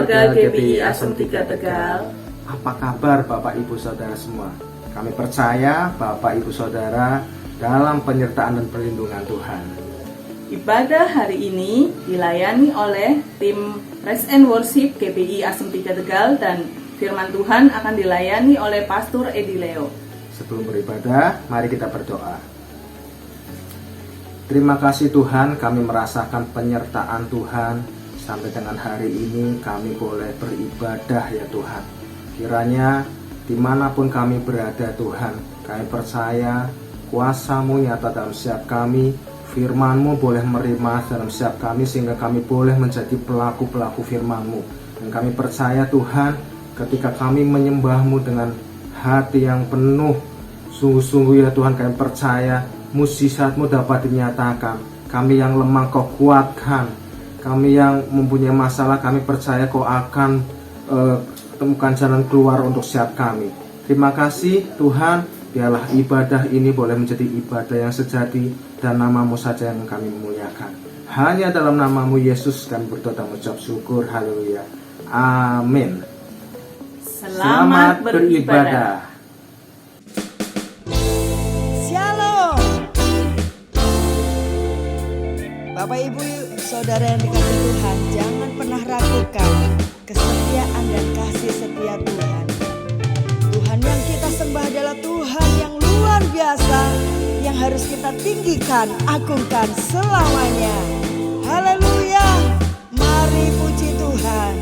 keluarga GPI Asem 3 Tegal. Apa kabar Bapak Ibu Saudara semua? Kami percaya Bapak Ibu Saudara dalam penyertaan dan perlindungan Tuhan. Ibadah hari ini dilayani oleh tim Praise and Worship GPI Asem 3 Tegal dan firman Tuhan akan dilayani oleh Pastor Edi Leo. Sebelum beribadah, mari kita berdoa. Terima kasih Tuhan, kami merasakan penyertaan Tuhan. Sampai dengan hari ini kami boleh beribadah ya Tuhan. Kiranya dimanapun kami berada Tuhan, kami percaya kuasa-Mu nyata dalam setiap kami, firman-Mu boleh merimah dalam setiap kami, sehingga kami boleh menjadi pelaku-pelaku firman-Mu. Dan kami percaya Tuhan, ketika kami menyembah-Mu dengan hati yang penuh, sungguh-sungguh ya Tuhan, kami percaya mukjizat-Mu dapat dinyatakan. Kami yang lemah Kau kuatkan, kami yang mempunyai masalah, kami percaya Kau akan temukan jalan keluar untuk setiap kami. Terima kasih Tuhan, biarlah ibadah ini boleh menjadi ibadah yang sejati, dan nama-Mu saja yang kami muliakan. Hanya dalam nama-Mu Yesus kami berdoa dan mengucap syukur. Haleluya. Amin. Selamat beribadah. Shalom. Bapak Ibu Saudara yang dikasihi Tuhan, jangan pernah ragukan kesetiaan dan kasih setia Tuhan. Tuhan yang kita sembah adalah Tuhan yang luar biasa, yang harus kita tinggikan, agungkan selamanya. Haleluya, mari puji Tuhan.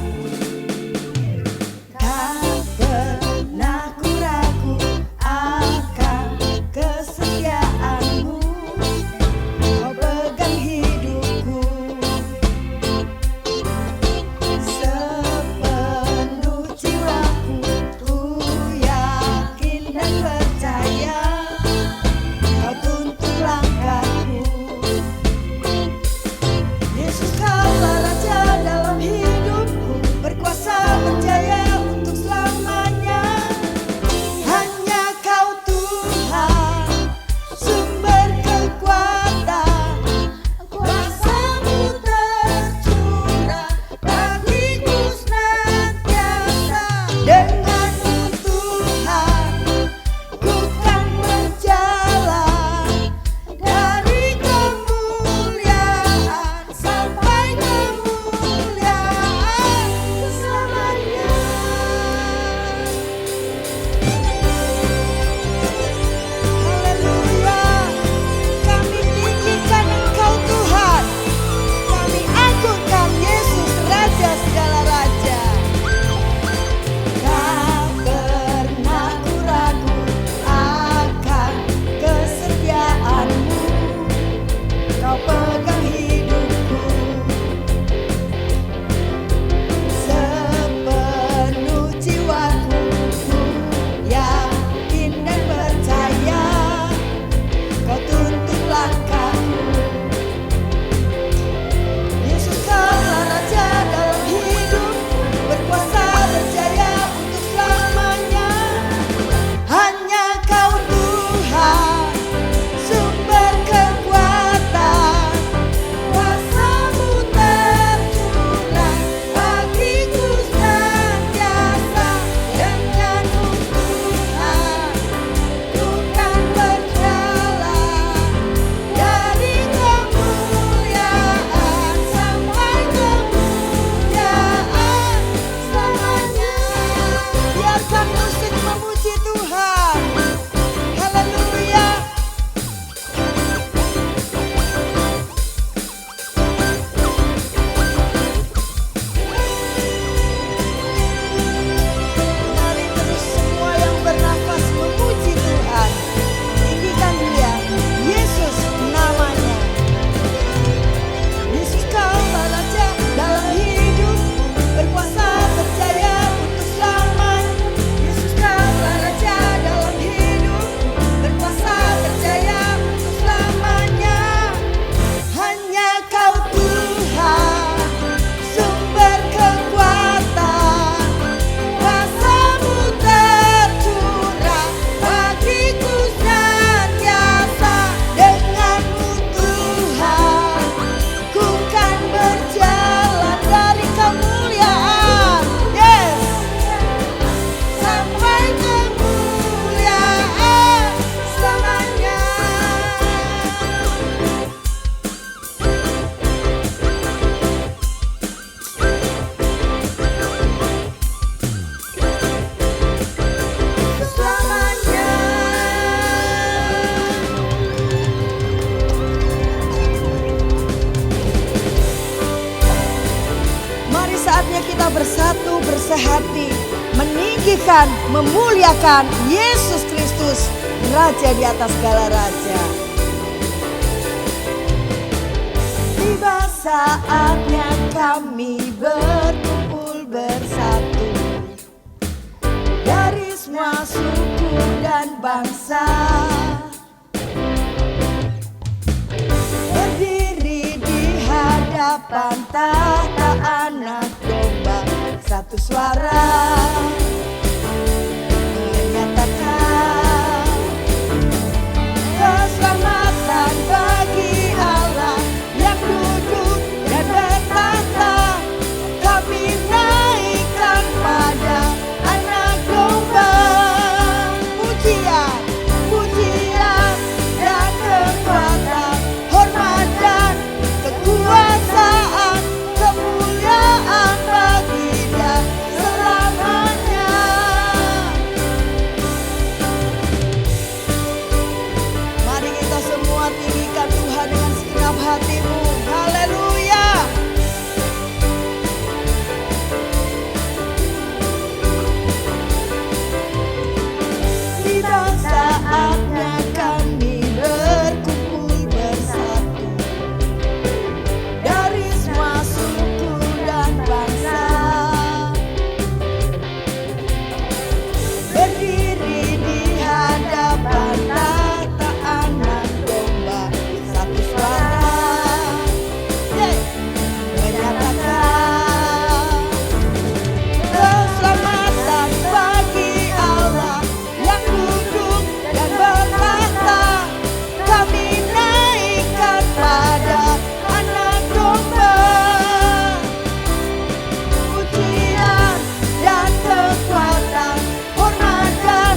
Tak pernah ku ragu akan kesetiaanmu, Kau pegang hidupku sepenuh jiwaku. Ku yakin dan percaya Kau tuntun langkahku. Yesus, Kaulah Raja dalam hidupku, berkuasa berjaya untuk selamanya. Hanya Kau Tuhan, sumber kekuatan, kuasa-Mu tercurah bagiku senantiasa. Dengan-Mu Tuhan, ku kan berjalan dari kemuliaan sampai kemuliaan selamanya. Haleluya, kami tinggikan Engkau Tuhan, kami agungkan Yesus Raja segala raja. Tak pernah ku ragu akan kesetiaanmu, Kau pegang hidupku sepenuh jiwaku. Ku yakin dan percaya Kau tuntun langkahku. Yesus, Kaulah Raja dalam hidupku, berkuasa berjaya untuk selamanya. Hanya Kau Tuhan, sumber kekuatan, kuasa-Mu tercurah bagiku senantiasa. Dengan-Mu Tuhan, ku kan berjalan dari kemuliaan sampai kemuliaan selamanya. Biarkan musik memuji Tuhan. Haleluya. Mari terus semua yang bernafas memuji Tuhan. Tinggikan Dia, Yesus namanya. Yesus, Kaulah Raja dalam hidupku, berkuasa berjaya untuk selamanya. Yesus, Kaulah Raja dalam hidupku, berkuasa berjaya untuk selamanya. Hanya Kau Tuhan, sumber kekuatan, kuasa-Mu tercurah bagiku senantiasa. Dengan-Mu Tuhan, ku kan berjalan dari kemuliaan, yes, sampai kemuliaan selamanya. Selamanya. Mari saatnya kita bersatu bersehati, meninggikan, memuliakan Yesus Kristus, Raja di atas segala raja. Tiba saatnya kami berkumpul bersatu dari semua suku dan bangsa, berdiri di hadapan tahta Anak Domba, satu suara menyatakan keselamatan bagi Allah yang duduk dan bertahta. Kami naikkan pada Anak Domba pujian, pujian dan kekuatan, hormat dan kekuatan. segenap hatimu. Haleluya. Tiba saatnya kami berkumpul bersatu dari semua suku dan bangsa, berdiri di hadapan tahta Anak Domba, satu suara menyatakan keselamatan bagi Allah yang duduk dan bertahta. Kami naikkan pada Anak Domba pujian dan kekuatan, hormat dan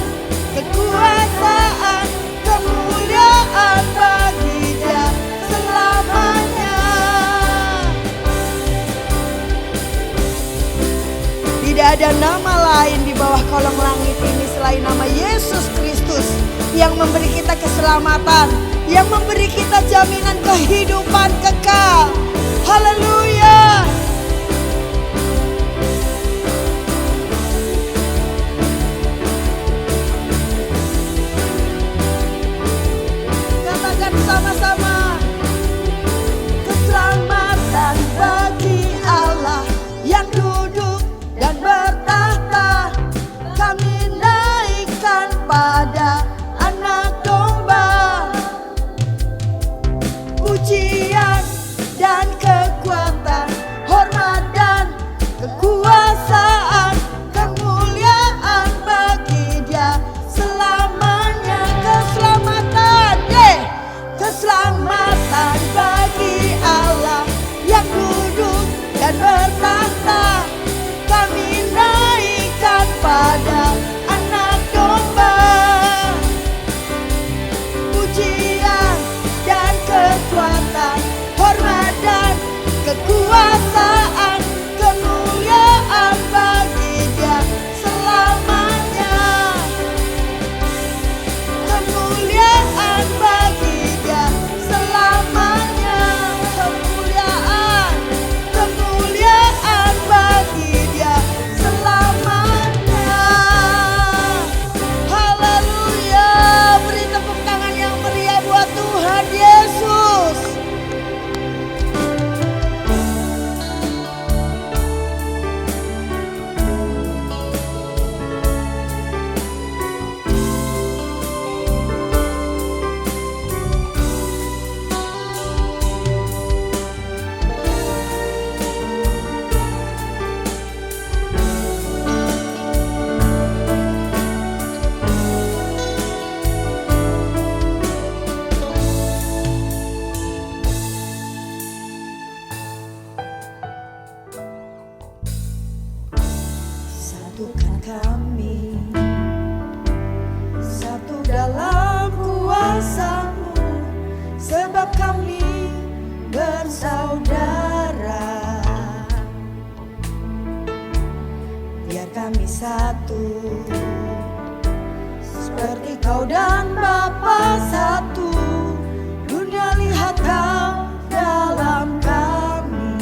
kekuasaan, kemuliaan bagi Dia selamanya. Tidak ada nama lain di bawah kolong langit ini selain nama Yesus Kristus yang memberi kita keselamatan, yang memberi kita jaminan kehidupan kekal. Haleluya. Katakan sama-sama. Keselamatan bagi Allah yang duduk dan bertahta. Kami naikkan pada Anak Domba pujian dan kekuatan, hormat dan kekuasaan, kemuliaan bagi Dia selamanya. Keselamatan, keselamatan bagi Allah yang duduk dan bertahta. Kami naikkan pada Anak Domba pujian dan kekuatan, hormat dan kekuasaan, kemuliaan bagi Dia selamanya. Kemuliaan bagi Dia selamanya. Kemuliaan, kemuliaan bagi Dia selamanya. Haleluya. Beri tepuk tangan yang meriah buat Tuhan Yesus. Satukan kami, satu dalam kuasa-Mu, sebab kami bersaudara. Biar kami satu, seperti Kau dan Bapa satu. Dunia lihat Kau dalam kami.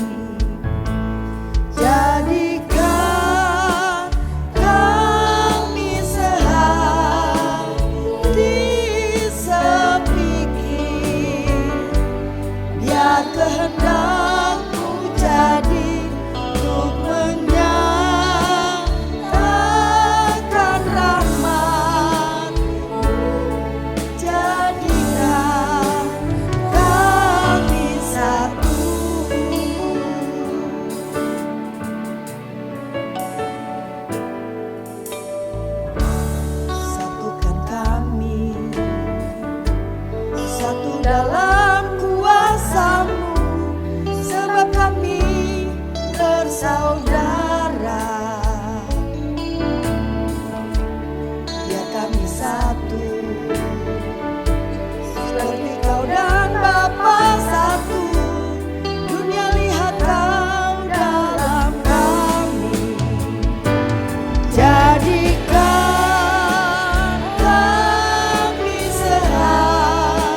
Jadikan kami sehati sepikir, biar kehendak-Mu jadi untuk menyatakan rahmat. Jadikan kami satu. Satukan kami, satu dalam kuasa-Mu, sebab kami bersaudara. Biar kami satu, seperti Kau dan Bapa satu. Dunia lihat Kau dalam kami. Jadikan kami sehati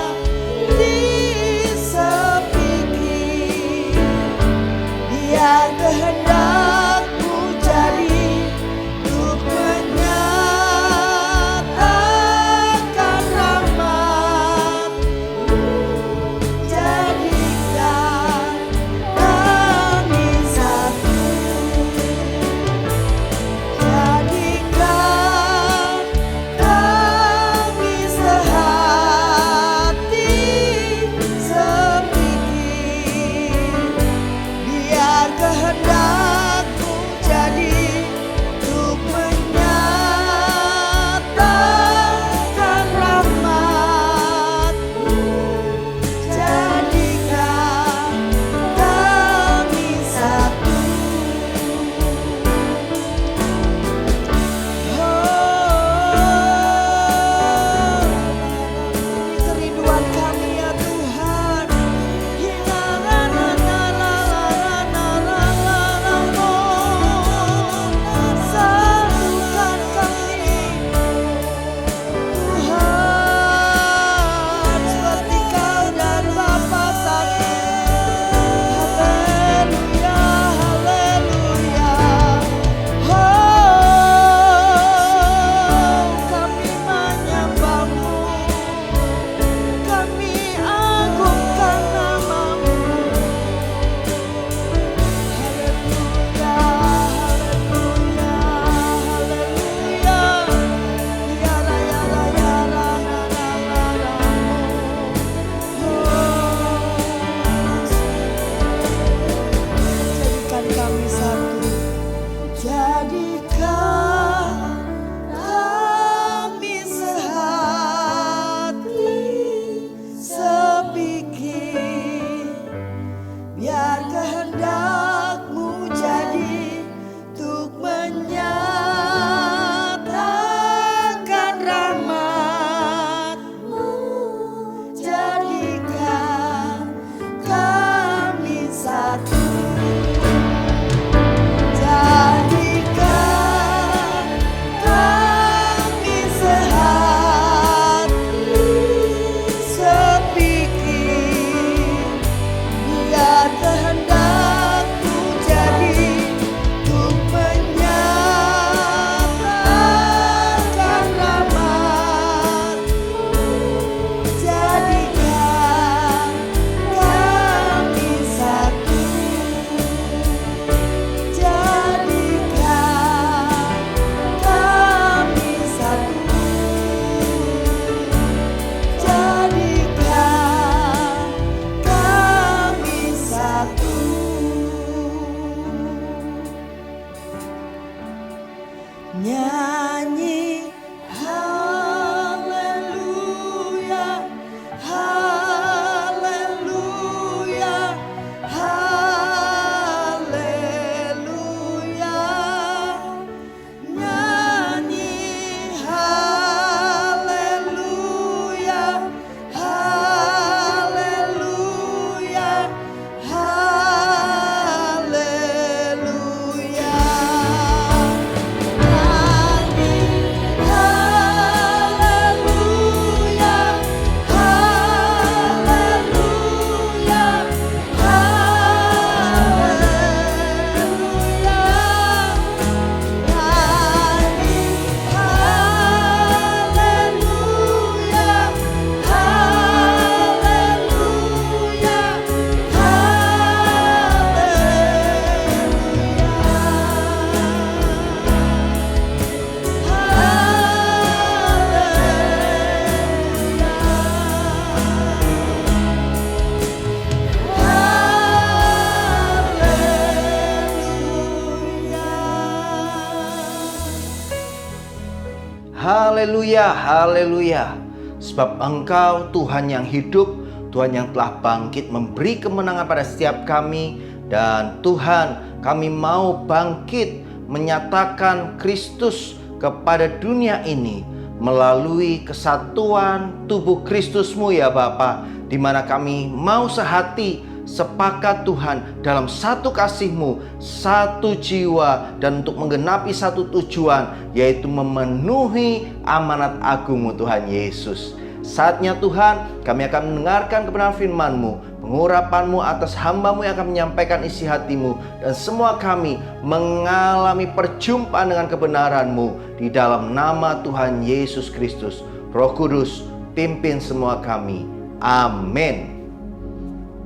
Haleluya, haleluya. Sebab Engkau Tuhan yang hidup, Tuhan yang telah bangkit memberi kemenangan pada setiap kami. Dan Tuhan, kami mau bangkit menyatakan Kristus kepada dunia ini melalui kesatuan tubuh Kristus-Mu ya Bapa, di mana kami mau sehati, sepakat Tuhan dalam satu kasih-Mu, satu jiwa, dan untuk menggenapi satu tujuan, yaitu memenuhi amanat agung-Mu Tuhan Yesus. Saatnya Tuhan, kami akan mendengarkan kebenaran firman-Mu, pengurapan-Mu atas hamba-Mu yang akan menyampaikan isi hati-Mu, dan semua kami mengalami perjumpaan dengan kebenaran-Mu di dalam nama Tuhan Yesus Kristus. Roh Kudus, pimpin semua kami. Amin.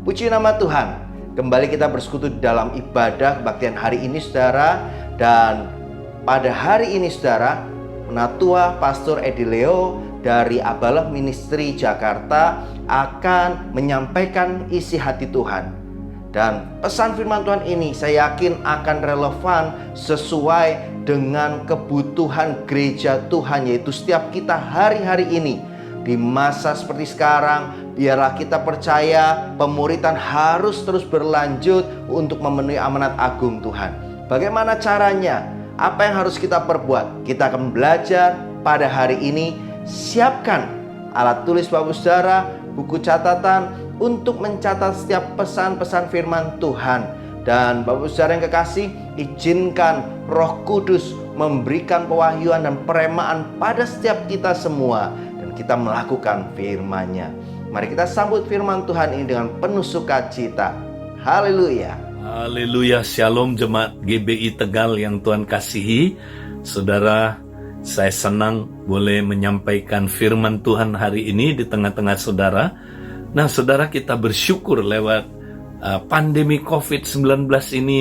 Puji nama Tuhan. Kembali kita bersekutu dalam ibadah kebaktian hari ini saudara. Dan pada hari ini saudara, Penatua Pastor Edi Leo dari Abalah Ministry Jakarta akan menyampaikan isi hati Tuhan. Dan pesan firman Tuhan ini saya yakin akan relevan sesuai dengan kebutuhan gereja Tuhan, yaitu setiap kita hari-hari ini. Di masa seperti sekarang, biarlah kita percaya pemuritan harus terus berlanjut untuk memenuhi amanat agung Tuhan. Bagaimana caranya? Apa yang harus kita perbuat? Kita akan belajar pada hari ini. Siapkan alat tulis Bapak Saudara, buku catatan untuk mencatat setiap pesan-pesan firman Tuhan. Dan Bapak Saudara yang kekasih, izinkan Roh Kudus memberikan pewahyuan dan peremaan pada setiap kita semua, dan kita melakukan firman-Nya. Mari kita sambut firman Tuhan ini dengan penuh sukacita. Haleluya. Haleluya, Shalom jemaat GBI Tegal yang Tuhan kasihi. Saudara, saya senang boleh menyampaikan firman Tuhan hari ini di tengah-tengah saudara. Nah, saudara, kita bersyukur lewat pandemi COVID-19 ini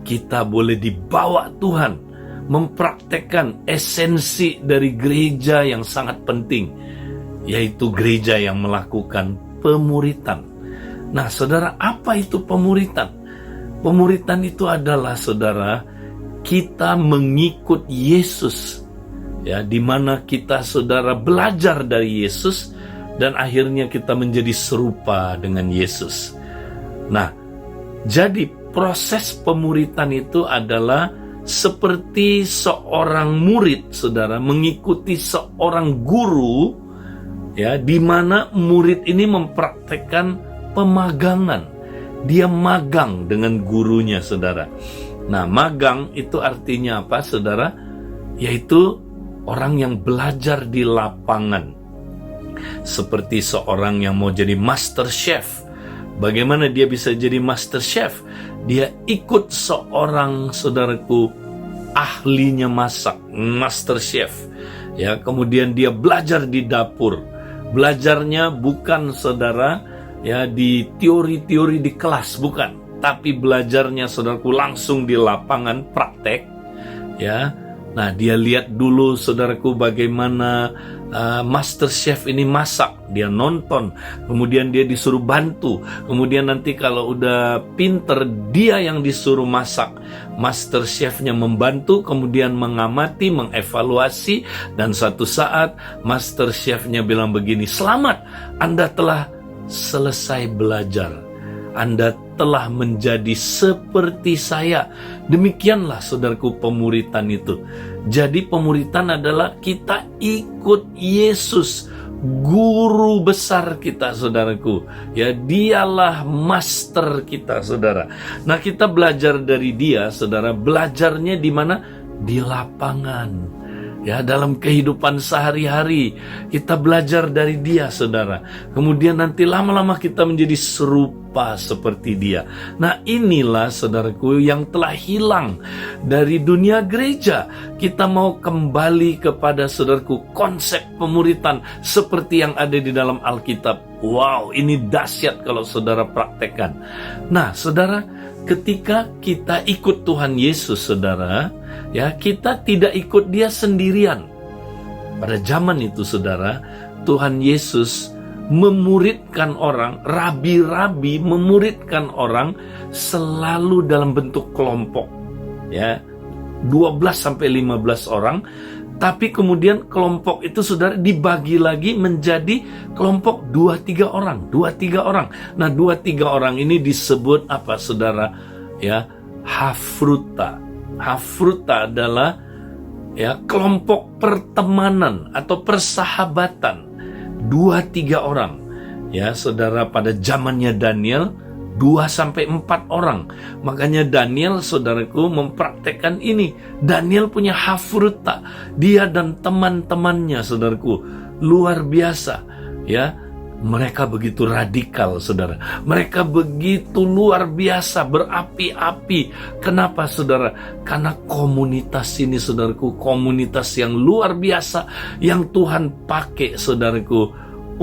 kita boleh dibawa Tuhan mempraktekkan esensi dari gereja yang sangat penting, yaitu gereja yang melakukan pemuritan. Nah, saudara, apa itu pemuritan? Pemuritan itu adalah, saudara, kita mengikut Yesus, ya, di mana kita, saudara, belajar dari Yesus dan akhirnya kita menjadi serupa dengan Yesus. Nah, jadi proses pemuritan itu adalah seperti seorang murid, saudara, mengikuti seorang guru, ya, di mana murid ini mempraktekkan pemagangan. Dia magang dengan gurunya, saudara. Nah, magang itu artinya apa, saudara? Yaitu orang yang belajar di lapangan. Seperti seorang yang mau jadi master chef. Bagaimana dia bisa jadi master chef? Dia ikut seorang, saudaraku, ahlinya masak, master chef. Ya, kemudian dia belajar di dapur. Belajarnya bukan, saudara, ya, di teori-teori di kelas, bukan. Tapi belajarnya, saudaraku, langsung di lapangan, praktek. Ya, nah, dia lihat dulu, saudaraku, bagaimana master chef ini masak. Dia nonton, kemudian dia disuruh bantu. Kemudian nanti kalau udah pinter, dia yang disuruh masak. Master chefnya membantu, kemudian mengamati, mengevaluasi. Dan suatu saat master chefnya bilang begini, "Selamat, Anda telah selesai belajar. Anda telah menjadi seperti saya." Demikianlah, saudaraku, pemuritan itu. Jadi pemuritan adalah kita ikut Yesus, guru besar kita, saudaraku. Ya, dialah master kita, saudara. Nah, kita belajar dari dia, saudara. Belajarnya di mana? Di lapangan. Ya, dalam kehidupan sehari-hari kita belajar dari dia, saudara. Kemudian nanti lama-lama kita menjadi serupa seperti dia. Nah, inilah, saudaraku, yang telah hilang dari dunia gereja. Kita mau kembali kepada, saudaraku, konsep pemuritan seperti yang ada di dalam Alkitab. Wow, ini dahsyat kalau saudara praktekkan. Nah, saudara, ketika kita ikut Tuhan Yesus, saudara, ya, kita tidak ikut dia sendirian. Pada zaman itu, saudara, Tuhan Yesus memuridkan orang, rabi-rabi memuridkan orang selalu dalam bentuk kelompok. Ya, 12 sampai 15 orang. Tapi kemudian kelompok itu saudara dibagi lagi menjadi kelompok 2-3 orang, 2-3 orang. Nah, 2-3 orang ini disebut apa saudara? Ya, hafruta. Hafruta adalah ya kelompok pertemanan atau persahabatan. 2-3 orang. Ya, saudara, pada zamannya Daniel 2-4 orang. Makanya Daniel, saudaraku, mempraktekkan ini. Daniel punya hafruta. Dia dan teman-temannya, saudaraku, luar biasa. Ya, mereka begitu radikal, saudara. Mereka begitu luar biasa, berapi-api. Kenapa, saudara? Karena komunitas ini, saudaraku, komunitas yang luar biasa yang Tuhan pakai, saudaraku,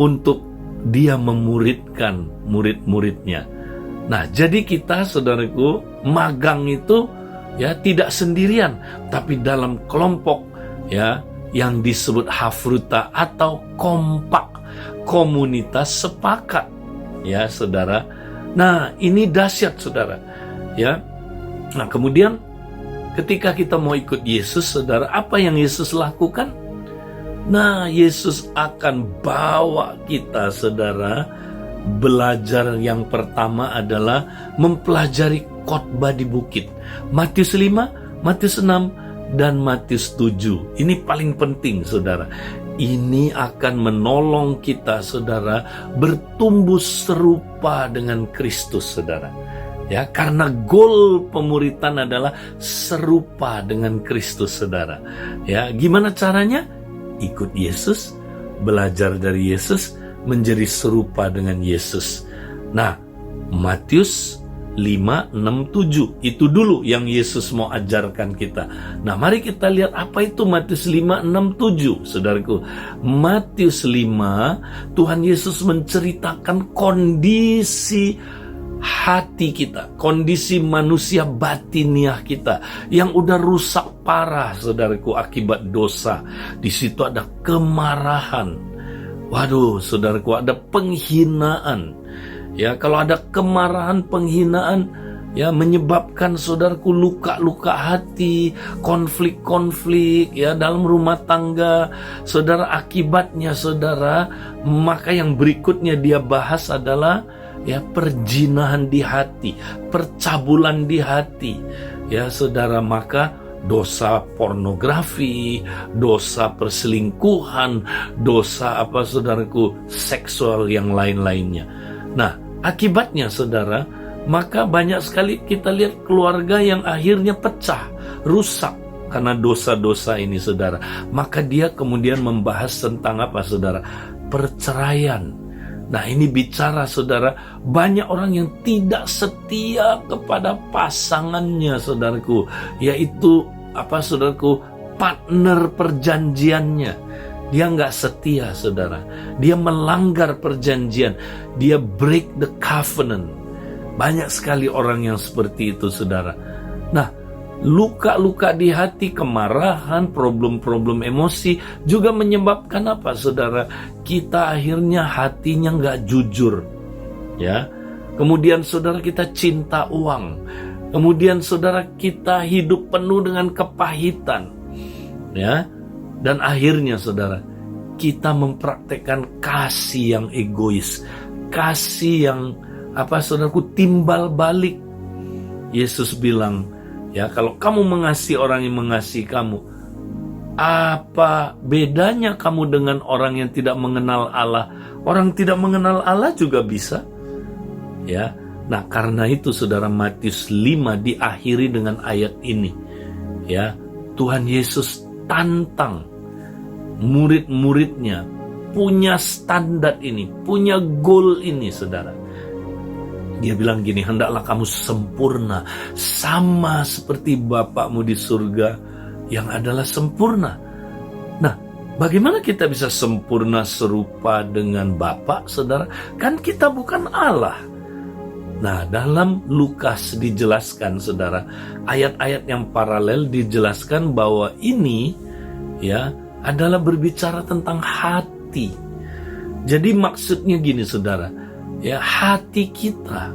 untuk dia memuridkan murid-muridnya. Nah, jadi kita, saudaraku, magang itu ya tidak sendirian, tapi dalam kelompok ya yang disebut hafruta atau kompak, komunitas sepakat, ya saudara. Nah, ini dahsyat, saudara. Ya. Nah, kemudian ketika kita mau ikut Yesus, saudara, apa yang Yesus lakukan? Nah, Yesus akan bawa kita, saudara, belajar. Yang pertama adalah mempelajari khotbah di bukit. Matius 5, Matius 6, dan Matius 7. Ini paling penting, saudara. Ini akan menolong kita, saudara, bertumbuh serupa dengan Kristus, saudara. Ya, karena goal pemuritan adalah serupa dengan Kristus, saudara. Ya, gimana caranya? Ikut Yesus, belajar dari Yesus, menjadi serupa dengan Yesus. Nah, Matius 5, 6, 7 itu dulu yang Yesus mau ajarkan kita. Nah, mari kita lihat apa itu Matius 5, 6, 7, saudaraku. Matius 5, Tuhan Yesus menceritakan kondisi hati kita, kondisi manusia batiniah kita yang udah rusak parah, saudaraku, akibat dosa. Di situ ada kemarahan. Waduh, saudaraku, ada penghinaan. Ya, kalau ada kemarahan, penghinaan, ya menyebabkan, saudaraku, luka-luka hati, konflik-konflik ya dalam rumah tangga. Saudara, akibatnya, saudara, maka yang berikutnya dia bahas adalah ya perzinahan di hati, percabulan di hati. Ya, saudara, maka dosa pornografi, dosa perselingkuhan, dosa apa, saudaraku, seksual yang lain-lainnya. Nah, akibatnya, saudara, maka banyak sekali kita lihat keluarga yang akhirnya pecah, rusak karena dosa-dosa ini, saudara. Maka dia kemudian membahas tentang apa, saudara? Perceraian. Nah, ini bicara, saudara, banyak orang yang tidak setia kepada pasangannya, saudaraku, yaitu apa, saudaraku, partner perjanjiannya. Dia nggak setia, saudara. Dia melanggar perjanjian. Dia break the covenant. Banyak sekali orang yang seperti itu, saudara. Nah, luka-luka di hati, kemarahan, problem-problem emosi juga menyebabkan apa, saudara? Kita akhirnya hatinya nggak jujur, ya. Kemudian, saudara, kita cinta uang. Kemudian, saudara, kita hidup penuh dengan kepahitan, ya. Dan akhirnya, saudara, kita mempraktekkan kasih yang egois, kasih yang apa, saudaraku, timbal balik. Yesus bilang, ya, kalau kamu mengasihi orang yang mengasihi kamu, apa bedanya kamu dengan orang yang tidak mengenal Allah? Orang tidak mengenal Allah juga bisa, ya. Nah, karena itu, saudara, Matius 5 diakhiri dengan ayat ini, ya. Tuhan Yesus tantang murid-muridnya punya standar ini, punya goal ini, saudara. Dia bilang gini, hendaklah kamu sempurna sama seperti Bapakmu di surga yang adalah sempurna. Nah, bagaimana kita bisa sempurna serupa dengan Bapa, saudara? Kan kita bukan Allah. Nah, dalam Lukas dijelaskan, saudara, ayat-ayat yang paralel dijelaskan bahwa ini ya adalah berbicara tentang hati. Jadi maksudnya gini, saudara, ya, hati kita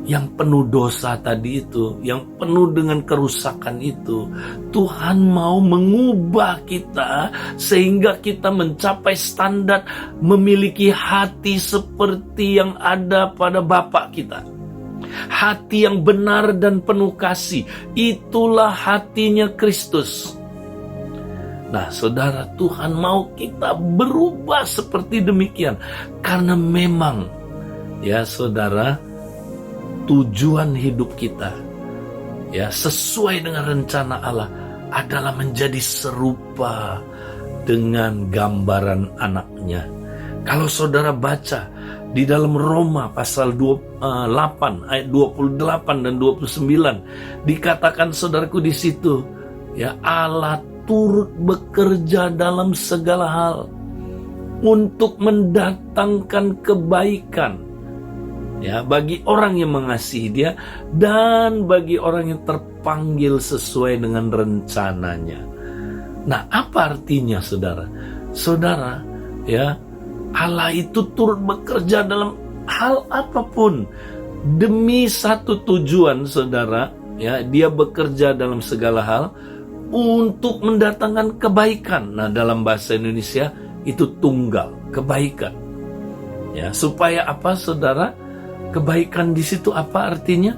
yang penuh dosa tadi itu, yang penuh dengan kerusakan itu, Tuhan mau mengubah kita sehingga kita mencapai standar memiliki hati seperti yang ada pada Bapa kita. Hati yang benar dan penuh kasih, itulah hatinya Kristus. Nah, saudara, Tuhan mau kita berubah seperti demikian. Karena memang, ya saudara, tujuan hidup kita, ya sesuai dengan rencana Allah, adalah menjadi serupa dengan gambaran anaknya. Kalau saudara baca di dalam Roma pasal 8 ayat 28 dan 29, dikatakan saudaraku di situ, ya Allah turut bekerja dalam segala hal untuk mendatangkan kebaikan, ya, bagi orang yang mengasihi Dia dan bagi orang yang terpanggil sesuai dengan rencananya. Nah, apa artinya, saudara? Saudara, ya, Allah itu turut bekerja dalam hal apapun demi satu tujuan, saudara, ya, Dia bekerja dalam segala hal untuk mendatangkan kebaikan. Nah, dalam bahasa Indonesia itu tunggal, kebaikan. Ya, supaya apa, saudara? Kebaikan di situ apa artinya?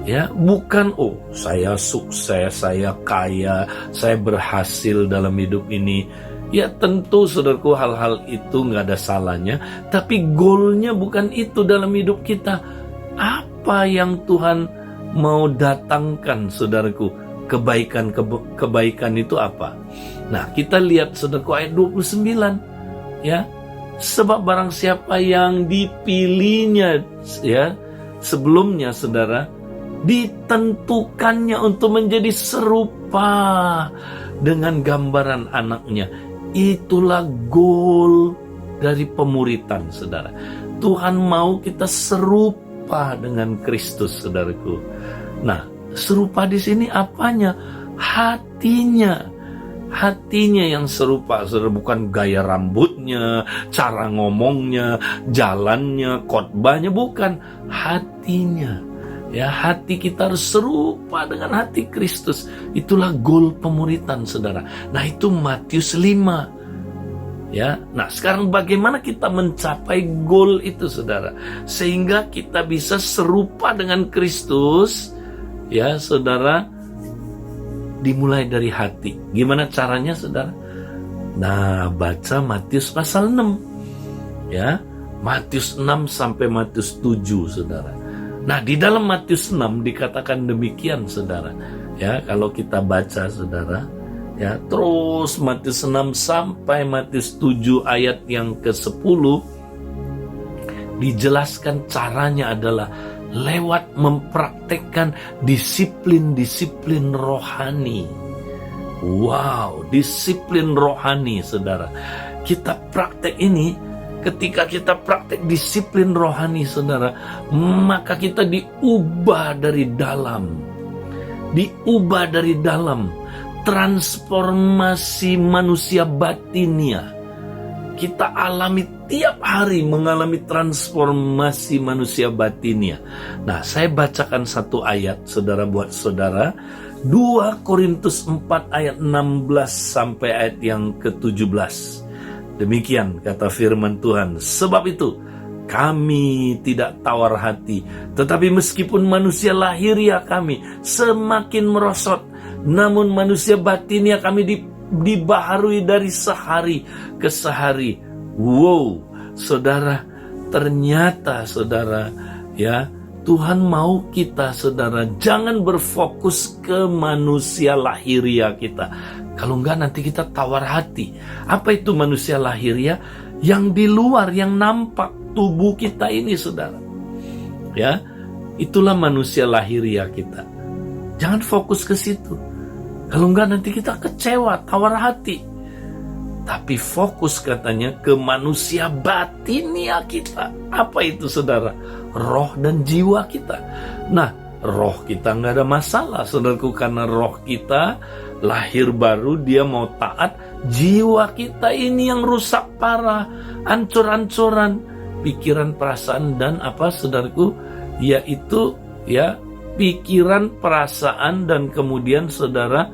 Ya, bukan saya sukses, saya kaya, saya berhasil dalam hidup ini. Ya, tentu saudaraku hal-hal itu nggak ada salahnya, tapi goalnya bukan itu dalam hidup kita. Apa yang Tuhan mau datangkan, saudaraku? Kebaikan itu apa? Nah, kita lihat saudaraku ayat 29, ya. Sebab barang siapa yang dipilihnya, ya, sebelumnya, saudara, ditentukannya untuk menjadi serupa dengan gambaran anaknya. Itulah goal dari pemuritan, saudara. Tuhan mau kita serupa dengan Kristus, saudaraku. Nah, serupa di sini apanya? Hatinya. Hatinya yang serupa, saudara, bukan gaya rambutnya, cara ngomongnya, jalannya, khotbahnya, bukan. Hatinya. Ya, hati kita harus serupa dengan hati Kristus. Itulah goal pemuritan, saudara. Nah, itu Matius 5. Ya, nah sekarang bagaimana kita mencapai goal itu, saudara? Sehingga kita bisa serupa dengan Kristus. Ya, saudara, dimulai dari hati. Gimana caranya, saudara? Nah, baca Matius pasal 6. Ya, Matius 6 sampai Matius 7, saudara. Nah, di dalam Matius 6 dikatakan demikian, saudara. Ya, kalau kita baca, saudara, ya, terus Matius 6 sampai Matius 7 ayat yang ke-10 dijelaskan caranya adalah lewat mempraktekkan disiplin-disiplin rohani. Wow, disiplin rohani, saudara. Kita praktek ini, ketika kita praktek disiplin rohani, saudara, maka kita diubah dari dalam. Diubah dari dalam. Transformasi manusia batinnya. Kita alami tiap hari, mengalami transformasi manusia batinnya. Nah, saya bacakan satu ayat, saudara, buat saudara. 2 Korintus 4 ayat 16 sampai ayat yang ke-17. Demikian kata firman Tuhan. Sebab itu, kami tidak tawar hati. Tetapi meskipun manusia lahiriah kami semakin merosot, namun manusia batinnya kami dibaharui dari sehari ke sehari. Wow, saudara, ternyata, saudara, ya, Tuhan mau kita, saudara, jangan berfokus ke manusia lahiriah kita. Kalau enggak nanti kita tawar hati. Apa itu manusia lahiriah? Yang di luar, yang nampak tubuh kita ini, saudara. Ya, itulah manusia lahiriah kita. Jangan fokus ke situ. Kalau enggak nanti kita kecewa, tawar hati. Tapi fokus katanya ke manusia batinia kita. Apa itu, saudara? Roh dan jiwa kita. Nah, roh kita nggak ada masalah, saudaraku, karena roh kita lahir baru, dia mau taat. Jiwa kita ini yang rusak parah, ancur-ancuran, pikiran, perasaan, dan apa, saudaraku, yaitu ya pikiran, perasaan, dan kemudian saudara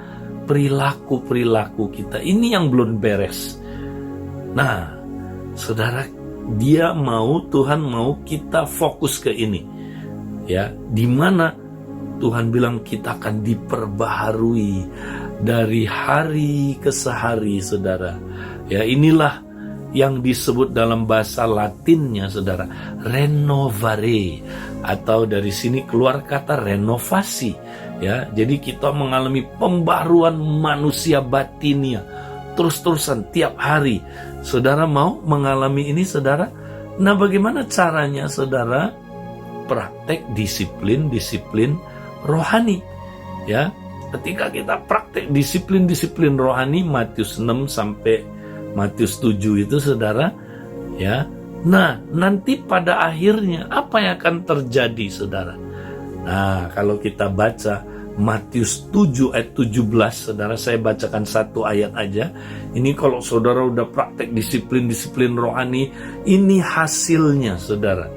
perilaku kita. Ini yang belum beres. Nah, saudara, Tuhan mau kita fokus ke ini. Ya, di mana Tuhan bilang kita akan diperbaharui dari hari ke hari, saudara. Ya, inilah yang disebut dalam bahasa Latinnya, saudara, renovare, atau dari sini keluar kata renovasi. Ya, jadi kita mengalami pembaruan manusia batinnya terus-terusan tiap hari. Saudara mau mengalami ini, saudara? Nah, bagaimana caranya, saudara? Praktek disiplin rohani. Ya, ketika kita praktek disiplin rohani, Matius 6 sampai Matius 7 itu, saudara, ya. Nah, nanti pada akhirnya apa yang akan terjadi, saudara? Nah, kalau kita baca Matius 7 ayat 17, saudara, saya bacakan satu ayat aja. Ini kalau saudara udah praktek disiplin rohani, ini hasilnya, saudara.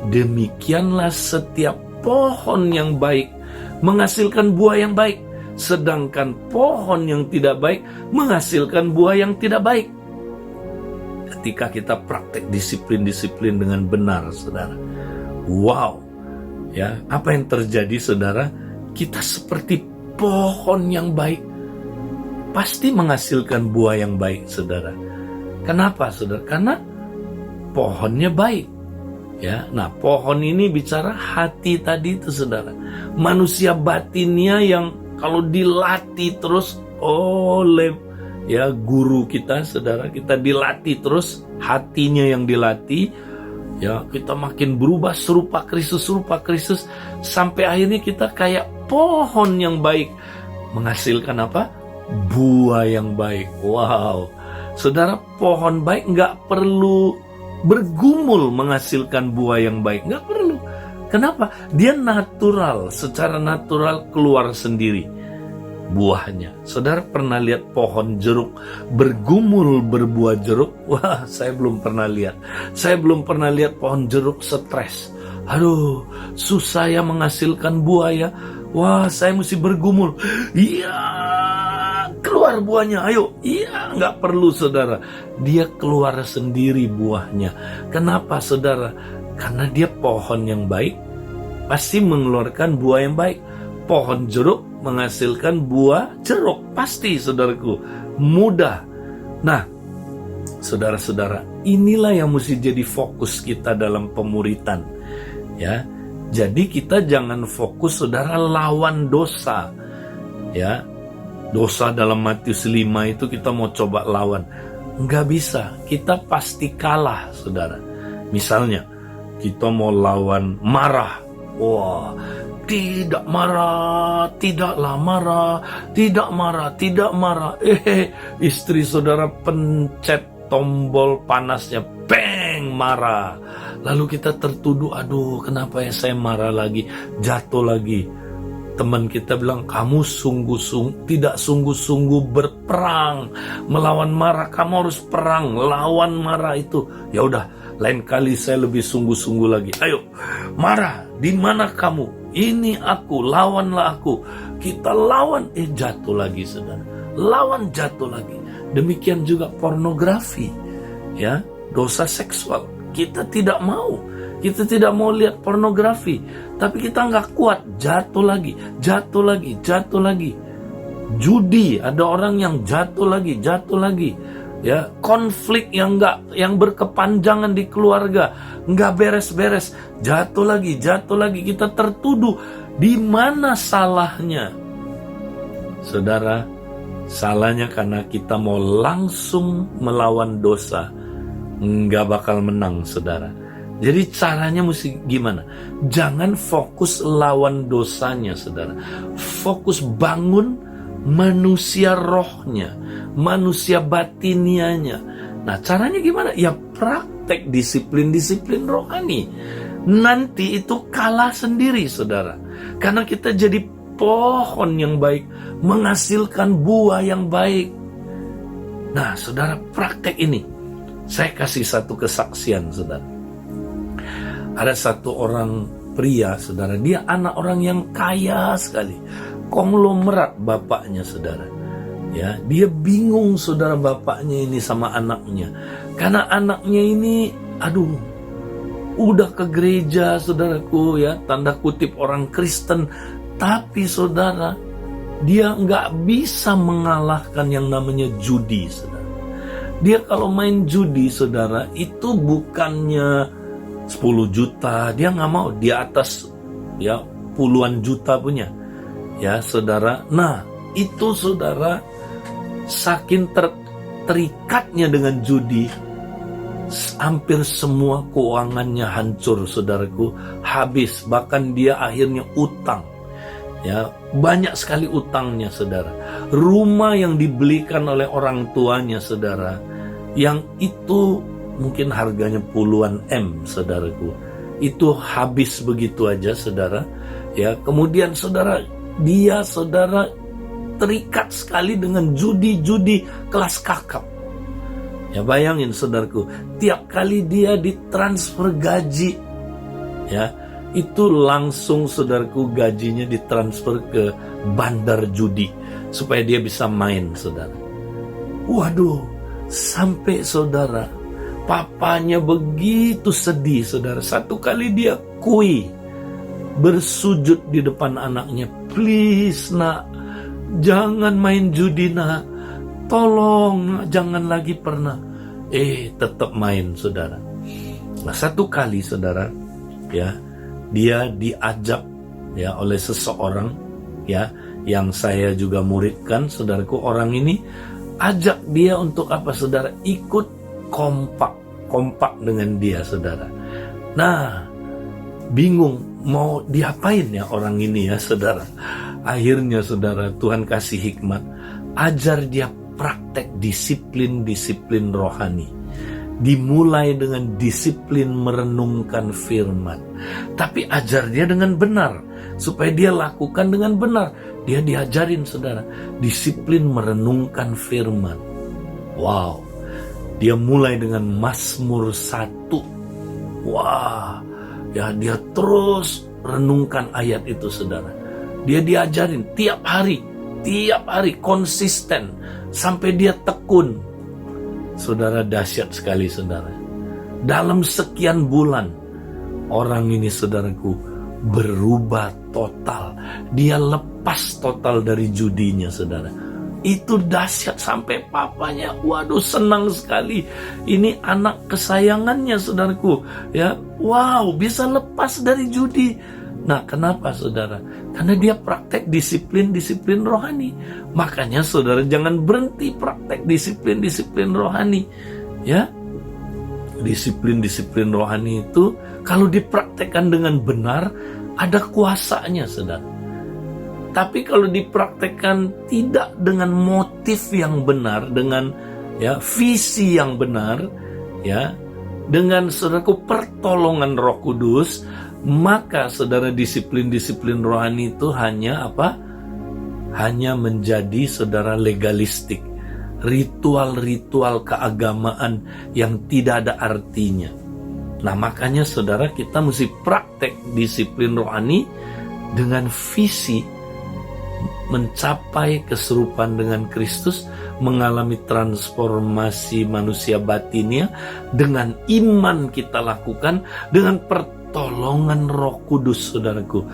Demikianlah setiap pohon yang baik menghasilkan buah yang baik, sedangkan pohon yang tidak baik menghasilkan buah yang tidak baik. Ketika kita praktek disiplin dengan benar, saudara. Wow. Ya, apa yang terjadi, saudara? Kita seperti pohon yang baik, pasti menghasilkan buah yang baik, saudara. Kenapa, saudara? Karena pohonnya baik. Ya, nah pohon ini bicara hati tadi itu, saudara. Manusia batinnya yang kalau dilatih terus oleh ya guru kita, saudara, kita dilatih terus, hatinya yang dilatih, ya kita makin berubah serupa Kristus, sampai akhirnya kita kayak pohon yang baik, menghasilkan apa? Buah yang baik. Wow, saudara, pohon baik nggak perlu bergumul menghasilkan buah yang baik, nggak perlu. Kenapa? Dia natural, secara natural keluar sendiri buahnya. Saudara pernah lihat pohon jeruk bergumul berbuah jeruk? Wah, saya belum pernah lihat. Saya belum pernah lihat pohon jeruk stres. Aduh, susah ya menghasilkan buah ya. Wah, saya mesti bergumul. Iya, keluar buahnya, ayo. Iya, nggak perlu, saudara. Dia keluar sendiri buahnya. Kenapa, saudara? Karena dia pohon yang baik, pasti mengeluarkan buah yang baik. Pohon jeruk menghasilkan buah jeruk, pasti, saudaraku. Mudah. Nah, saudara-saudara, inilah yang mesti jadi fokus kita dalam pemuritan. Ya, jadi kita jangan fokus, saudara, lawan dosa. Ya, dosa dalam Matius 5 itu kita mau coba lawan. Nggak bisa, kita pasti kalah, saudara. Misalnya, kita mau lawan marah. Wah, tidak marah, tidaklah marah, tidak marah. Istri saudara pencet tombol panasnya, bang, marah. Lalu kita tertuduh, aduh kenapa ya saya marah lagi, jatuh lagi. Teman kita bilang, kamu tidak sungguh-sungguh berperang melawan marah. Kamu harus perang lawan marah itu. Ya udah, lain kali saya lebih sungguh-sungguh lagi. Ayo, marah, di mana kamu? Ini aku, lawanlah aku. Kita lawan, jatuh lagi, saudara. Lawan, jatuh lagi. Demikian juga pornografi, ya, dosa seksual. Kita tidak mau. Kita tidak mau lihat pornografi, tapi kita nggak kuat, jatuh lagi. Judi, ada orang yang jatuh lagi. Ya, konflik yang berkepanjangan di keluarga, nggak beres-beres, jatuh lagi. Kita tertuduh. Di mana salahnya, saudara? Salahnya karena kita mau langsung melawan dosa, nggak bakal menang, saudara. Jadi caranya mesti gimana? Jangan fokus lawan dosanya, saudara. Fokus bangun manusia rohnya, manusia batinianya. Nah, caranya gimana? Ya praktek disiplin rohani. Nanti itu kalah sendiri, saudara. Karena kita jadi pohon yang baik, menghasilkan buah yang baik. Nah, saudara, praktek ini. Saya kasih satu kesaksian, saudara. Ada satu orang pria, saudara. Dia anak orang yang kaya sekali, konglomerat bapaknya, saudara. Ya, dia bingung, saudara, bapaknya ini sama anaknya, karena anaknya ini, udah ke gereja, saudaraku, ya, tanda kutip orang Kristen, tapi saudara, dia nggak bisa mengalahkan yang namanya judi, saudara. Dia kalau main judi, saudara, itu bukannya 10 juta, dia nggak mau, di atas ya puluhan juta punya, ya saudara. Nah, itu saudara, saking terikatnya dengan judi, hampir semua keuangannya hancur, saudaraku, habis. Bahkan dia akhirnya utang, ya, banyak sekali utangnya, saudara. Rumah yang dibelikan oleh orang tuanya, saudara, yang itu mungkin harganya puluhan M, saudaraku, itu habis begitu aja, saudara. Ya, kemudian saudara, dia, saudara, terikat sekali dengan judi-judi kelas kakap. Ya, bayangin, saudaraku, tiap kali dia ditransfer gaji, ya, itu langsung, saudaraku, gajinya ditransfer ke bandar judi supaya dia bisa main, saudara. Waduh, sampai, saudara, papanya begitu sedih, saudara. Satu kali dia bersujud di depan anaknya, "Please, nak, jangan main judi, nak. Tolong, jangan lagi pernah." Tetap main, saudara. Nah, satu kali, saudara, ya, dia diajak, ya, oleh seseorang, ya, yang saya juga muridkan, saudaraku. Orang ini ajak dia untuk apa, saudara? Ikut kompak dengan dia, saudara. Nah, bingung mau diapain ya orang ini, ya, saudara. Akhirnya, saudara, Tuhan kasih hikmat, ajar dia praktek disiplin rohani. Dimulai dengan disiplin merenungkan firman, tapi ajar dia dengan benar, supaya dia lakukan dengan benar. Dia diajarin, saudara, disiplin merenungkan firman. Wow, dia mulai dengan Mazmur 1. Wah, ya, dia terus renungkan ayat itu, saudara. Dia diajarin tiap hari konsisten sampai dia tekun. Saudara, dahsyat sekali, saudara. Dalam sekian bulan, orang ini, saudaraku, berubah total. Dia lepas total dari judinya, saudara. Itu dahsyat, sampai papanya, waduh, senang sekali. Ini anak kesayangannya, saudaraku. Ya, wow, bisa lepas dari judi. Nah, kenapa, saudara? Karena dia praktek disiplin rohani. Makanya, saudara, jangan berhenti praktek disiplin rohani. Ya, disiplin rohani itu kalau dipraktekkan dengan benar, ada kuasanya, saudara. Tapi kalau dipraktekkan tidak dengan motif yang benar, dengan, ya, visi yang benar, ya, dengan, saudaraku, pertolongan Roh Kudus, maka, saudara, disiplin rohani itu hanya apa? Hanya menjadi, saudara, legalistik, ritual keagamaan yang tidak ada artinya. Nah, makanya, saudara, kita mesti praktek disiplin rohani dengan visi mencapai keserupaan dengan Kristus, mengalami transformasi manusia batinnya dengan iman kita lakukan, dengan pertolongan Roh Kudus, saudaraku.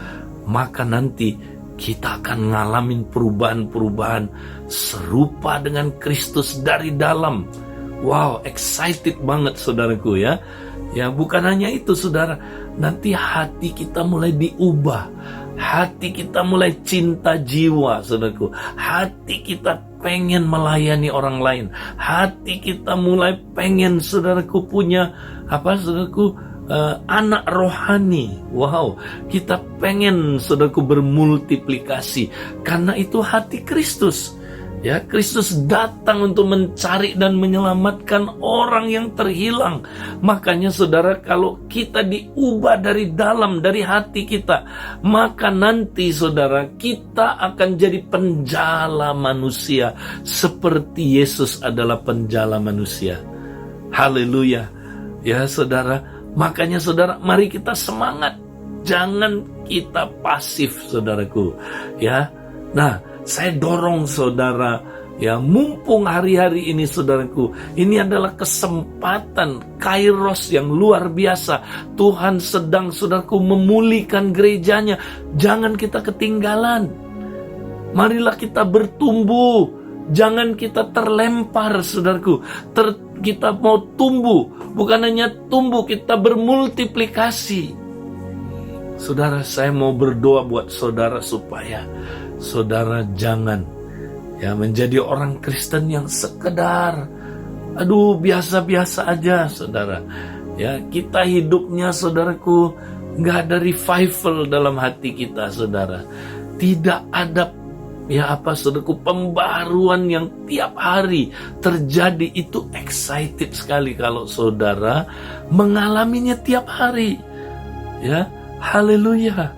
Maka nanti kita akan ngalamin perubahan serupa dengan Kristus dari dalam. Wow, excited banget, saudaraku, ya. Ya, bukan hanya itu, saudara. Nanti hati kita mulai diubah. Hati kita mulai cinta jiwa, saudaraku. Hati kita pengen melayani orang lain. Hati kita mulai pengen, saudaraku, punya apa, saudaraku, anak rohani. Wow, kita pengen, saudaraku, bermultiplikasi. Karena itu hati Kristus. Ya, Kristus datang untuk mencari dan menyelamatkan orang yang terhilang. Makanya, saudara, kalau kita diubah dari dalam, dari hati kita, maka nanti, saudara, kita akan jadi penjala manusia seperti Yesus adalah penjala manusia. Haleluya. Ya, saudara, makanya, saudara, mari kita semangat. jangan kita pasif, saudaraku. Ya, nah, saya dorong saudara, ya, mumpung hari-hari ini, saudaraku, ini adalah kesempatan kairos yang luar biasa. Tuhan sedang, saudaraku, memulihkan gerejanya. Jangan kita ketinggalan. Marilah kita bertumbuh. Jangan kita terlempar, saudaraku. Kita mau tumbuh, bukan hanya tumbuh, kita bermultiplikasi. Saudara, saya mau berdoa buat saudara supaya saudara jangan, ya, menjadi orang Kristen yang sekedar biasa-biasa aja, saudara. Ya, kita hidupnya, saudaraku, nggak ada revival dalam hati kita, saudara. Tidak ada, ya, saudaraku, pembaruan yang tiap hari terjadi. Itu excited sekali kalau saudara mengalaminya tiap hari. Ya, haleluya.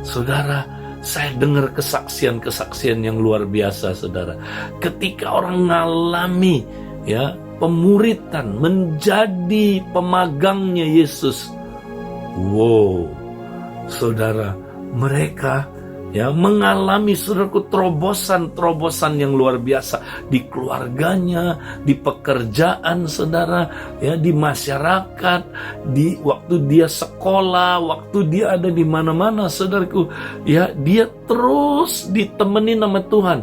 Saudara, saya dengar kesaksian-kesaksian yang luar biasa, saudara. Ketika orang mengalami, ya, pemuritan, menjadi pemagangnya Yesus. Wow, saudara, mereka, ya, mengalami, saudaraku, terobosan yang luar biasa di keluarganya, di pekerjaan, saudara, ya, di masyarakat, di waktu dia sekolah, waktu dia ada di mana-mana, saudaraku, ya, dia terus ditemani nama Tuhan.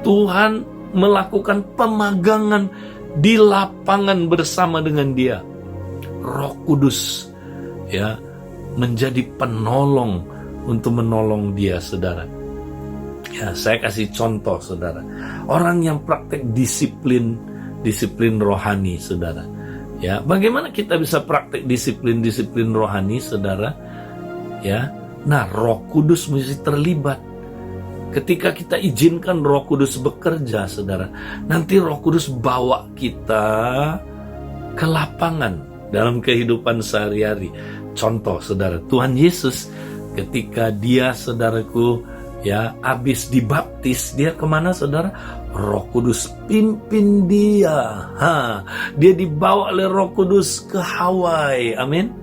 Tuhan melakukan pemagangan di lapangan bersama dengan dia. Roh Kudus, ya, menjadi penolong untuk menolong dia, saudara. Ya, saya kasih contoh, saudara. Orang yang praktek disiplin rohani, saudara. Ya, bagaimana kita bisa praktek disiplin rohani, saudara? Ya, nah, Roh Kudus mesti terlibat. Ketika kita izinkan Roh Kudus bekerja, saudara, nanti Roh Kudus bawa kita ke lapangan dalam kehidupan sehari-hari. Contoh, saudara, Tuhan Yesus ketika dia, saudaraku, ya, habis dibaptis, dia kemana, saudara? Roh Kudus pimpin dia. Dia dibawa oleh Roh Kudus ke Hawaii. Amin?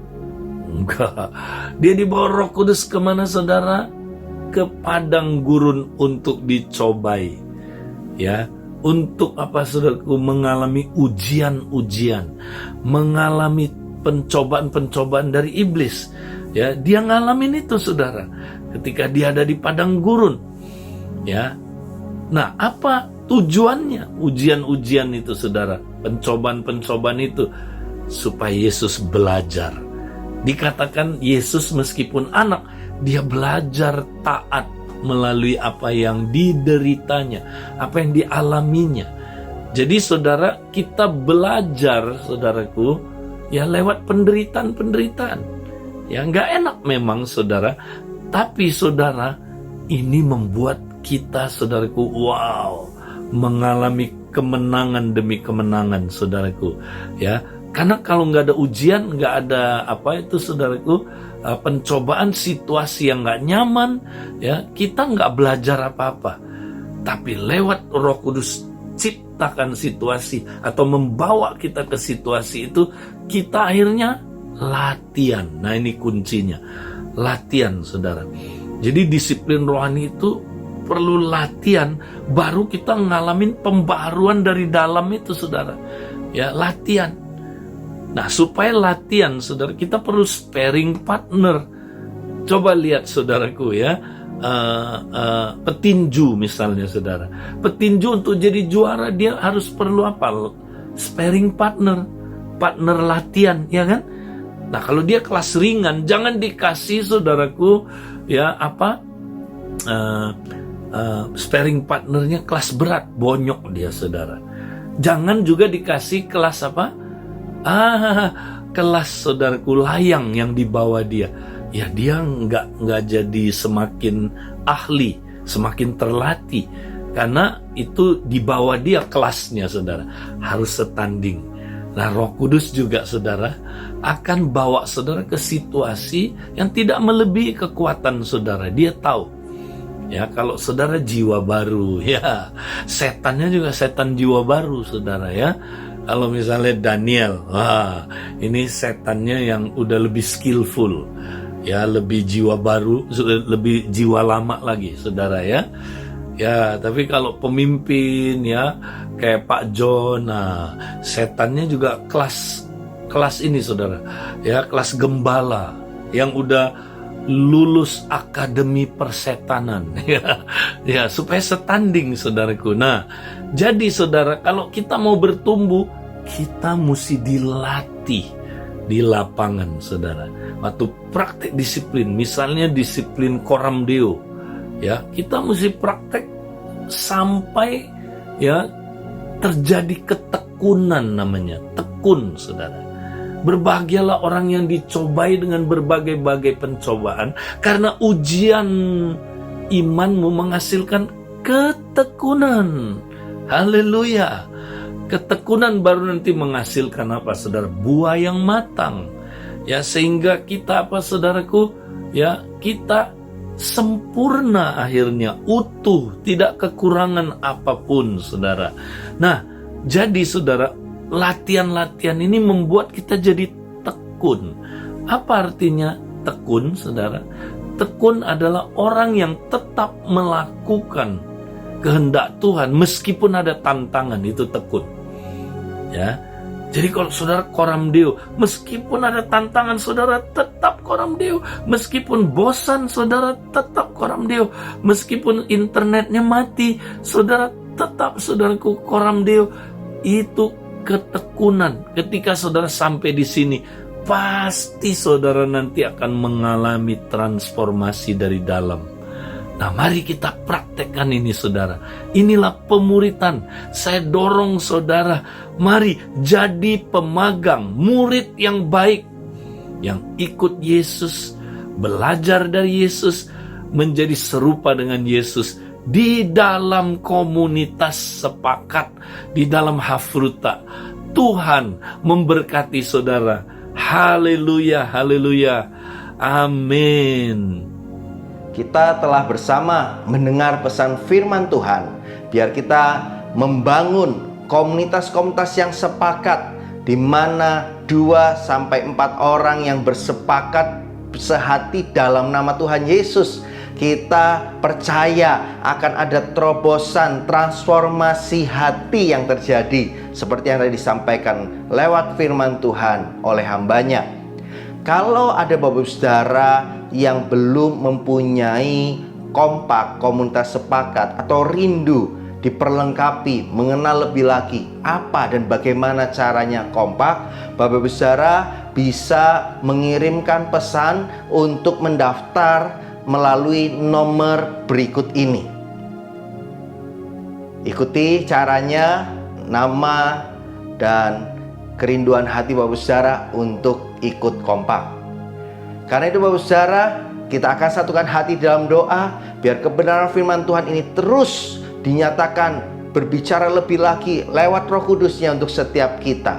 Enggak. Dia dibawa Roh Kudus kemana, saudara? Ke padang gurun untuk dicobai. Ya, untuk apa, saudaraku? Mengalami ujian-ujian, mengalami pencobaan-pencobaan dari iblis. Ya, dia ngalamin itu, saudara, ketika dia ada di padang gurun. Ya, nah, apa tujuannya ujian-ujian itu, saudara? Pencobaan-pencobaan itu supaya Yesus belajar. Dikatakan Yesus meskipun anak, dia belajar taat melalui apa yang dideritanya, apa yang dialaminya. Jadi, saudara, kita belajar, saudaraku, ya, lewat penderitaan. Ya, nggak enak memang, saudara. Tapi, saudara, ini membuat kita, saudaraku, wow, mengalami kemenangan demi kemenangan, saudaraku. Ya, karena kalau nggak ada ujian, nggak ada saudaraku, pencobaan, situasi yang nggak nyaman, ya, kita nggak belajar apa-apa. Tapi lewat Roh Kudus ciptakan situasi atau membawa kita ke situasi itu, kita akhirnya latihan. Nah, ini kuncinya, latihan, saudara. Jadi disiplin rohani itu perlu latihan, baru kita ngalamin pembaruan dari dalam itu, saudara. Ya, latihan. Nah, supaya latihan, saudara, kita perlu sparring partner. Coba lihat, saudaraku, ya, petinju misalnya, saudara. Petinju untuk jadi juara dia harus perlu apa? Sparring partner latihan, ya kan? Nah, kalau dia kelas ringan, jangan dikasih, saudaraku, ya, sparring partnernya kelas berat, bonyok dia, saudara. Jangan juga dikasih kelas kelas, saudaraku, layang yang dibawa dia. Ya, dia nggak jadi semakin ahli, semakin terlatih, karena itu dibawa dia kelasnya, saudara. Harus setanding. Nah, Roh Kudus juga, saudara, akan bawa saudara ke situasi yang tidak melebihi kekuatan saudara. Dia tahu, ya, kalau saudara jiwa baru, ya, setannya juga setan jiwa baru, saudara, ya. Kalau misalnya Daniel, wah, ini setannya yang udah lebih skillful. ya, lebih jiwa baru, lebih jiwa lama lagi, saudara ya. Ya, tapi kalau pemimpin ya kayak Pak John, nah setannya juga kelas ini, saudara. Ya, kelas gembala yang udah lulus akademi persetanan ya, supaya setanding, saudaraku. Nah, jadi saudara, kalau kita mau bertumbuh, kita mesti dilatih di lapangan, saudara. Waktu praktek disiplin, misalnya disiplin Coram Deo, ya, kita mesti praktek sampai ya terjadi ketekunan, namanya tekun, saudara. Berbahagialah orang yang dicobai dengan berbagai-bagai pencobaan, karena ujian imanmu menghasilkan ketekunan. Haleluya. Ketekunan baru nanti menghasilkan apa, saudara? Buah yang matang. Ya, sehingga kita apa, saudaraku? Ya, kita sempurna akhirnya, utuh, tidak kekurangan apapun, saudara. Nah, jadi saudara, latihan-latihan ini membuat kita jadi tekun. Apa artinya tekun, saudara? Tekun adalah orang yang tetap melakukan kehendak Tuhan meskipun ada tantangan, itu tekun. Ya. Jadi kalau saudara Coram Deo, meskipun ada tantangan, saudara tetap Coram Deo. Meskipun bosan, saudara tetap Coram Deo. Meskipun internetnya mati, saudara tetap, saudaraku, Coram Deo. Itu ketekunan. Ketika saudara sampai di sini, pasti saudara nanti akan mengalami transformasi dari dalam. Nah, mari kita praktekkan ini, saudara. Inilah pemuritan. Saya dorong saudara, mari jadi pemagang, murid yang baik, yang ikut Yesus, belajar dari Yesus, menjadi serupa dengan Yesus di dalam komunitas sepakat, di dalam Hafruta. Tuhan memberkati saudara. Haleluya, haleluya. Amin. Kita telah bersama mendengar pesan firman Tuhan. Biar kita membangun komunitas-komunitas yang sepakat, di mana 2-4 orang yang bersepakat sehati dalam nama Tuhan Yesus. Kita percaya akan ada terobosan, transformasi hati yang terjadi, seperti yang tadi disampaikan lewat firman Tuhan oleh hambanya. Kalau ada bapak saudara yang belum mempunyai kompak, komunitas sepakat, atau rindu diperlengkapi, mengenal lebih lagi apa dan bagaimana caranya kompak, bapak saudara bisa mengirimkan pesan untuk mendaftar melalui nomor berikut ini. Ikuti caranya, nama dan kerinduan hati bapak saudara untuk ikut kompak. Karena itu bapak saudara, kita akan satukan hati dalam doa, biar kebenaran firman Tuhan ini terus dinyatakan, berbicara lebih lagi lewat Roh Kudus-Nya untuk setiap kita.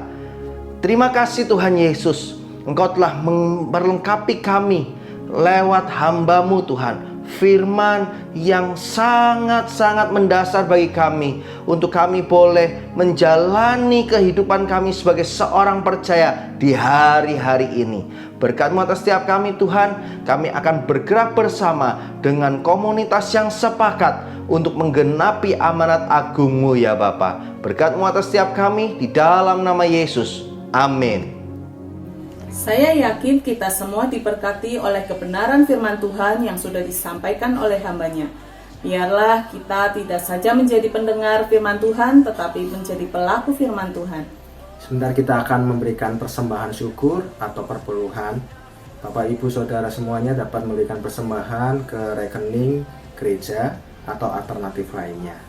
Terima kasih Tuhan Yesus, Engkau telah memperlengkapi kami lewat hamba-Mu Tuhan, firman yang sangat-sangat mendasar bagi kami, untuk kami boleh menjalani kehidupan kami sebagai seorang percaya di hari-hari ini. Berkat-Mu atas setiap kami Tuhan, kami akan bergerak bersama dengan komunitas yang sepakat untuk menggenapi amanat agung-Mu ya Bapa. Berkat-Mu atas setiap kami di dalam nama Yesus. Amin. Saya yakin kita semua diberkati oleh kebenaran firman Tuhan yang sudah disampaikan oleh hambanya. Biarlah kita tidak saja menjadi pendengar firman Tuhan, tetapi menjadi pelaku firman Tuhan. Sebentar kita akan memberikan persembahan syukur atau perpuluhan. Bapak Ibu Saudara semuanya dapat memberikan persembahan ke rekening gereja atau alternatif lainnya.